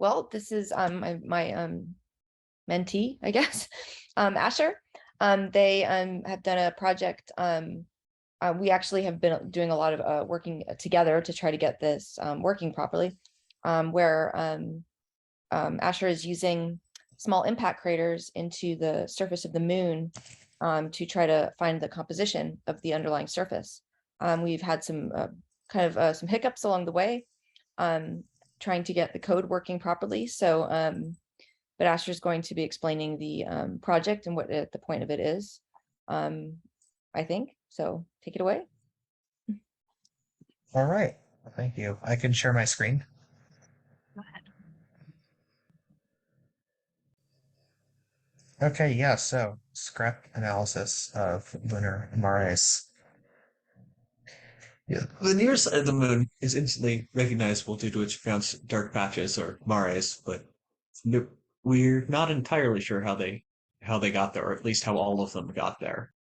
well, this is my mentee, I guess, Asher. They have done a project. We actually have been doing a lot of working together to try to get this working properly, where Asher is using small impact craters into the surface of the moon to try to find the composition of the underlying surface. We've had some some hiccups along the way, trying to get the code working properly. So, but Asher's going to be explaining the project and what the point of it is, I think. So take it away. All right. Thank you. I can share my screen. Go ahead. Okay, yeah, so scrap analysis of lunar mares. Yeah, the near side of the moon is instantly recognizable due to its pronounced dark patches or mares, but we're not entirely sure how they got there, or at least how all of them got there.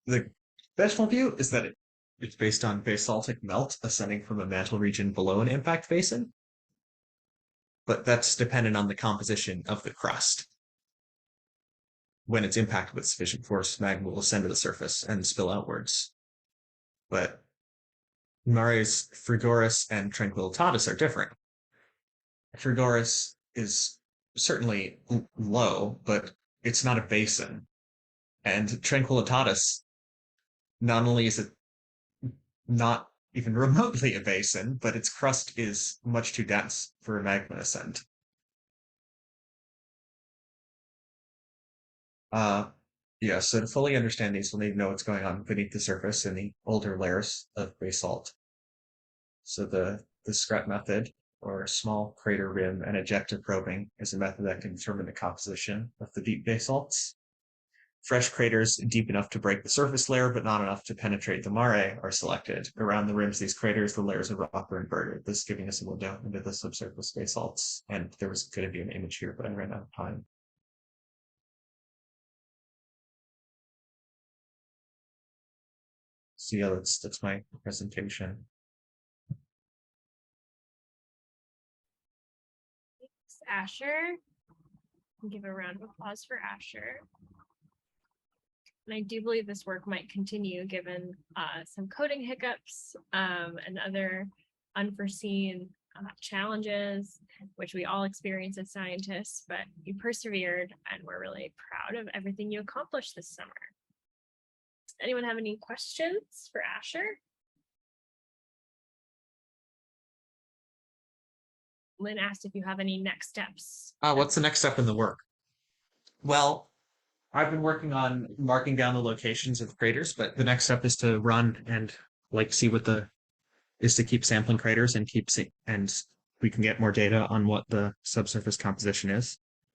The best one view is that it's based on basaltic melt ascending from a mantle region below an impact basin, but that's dependent on the composition of the crust. When it's impacted with sufficient force, magma will ascend to the surface and spill outwards. But Mares Frigoris and Tranquillitatis are different. Frigoris is certainly low, but it's not a basin. And Tranquillitatis, not only is it not even remotely a basin, but its crust is much too dense for a magma ascent. Yeah, so to fully understand these, we'll need to know what's going on beneath the surface in the older layers of basalt. So the SCRET method, or small crater rim and ejecta probing, is a method that can determine the composition of the deep basalts. Fresh craters deep enough to break the surface layer, but not enough to penetrate the mare, are selected. Around the rims of these craters, the layers of rock are inverted, thus giving us a window into the subsurface basalts. And there was going to be an image here, but I ran out of time. So yeah, that's my presentation. Thanks, Asher. I'll give a round of applause for Asher. And I do believe this work might continue given some coding hiccups and other unforeseen challenges, which we all experience as scientists, but you persevered and we're really proud of everything you accomplished this summer. Does anyone have any questions for Asher? Lynn asked if you have any next steps. What's the next step in the work? Well, I've been working on marking down the locations of craters, but the next step is to run and see what is to keep sampling craters and and we can get more data on what the subsurface composition is.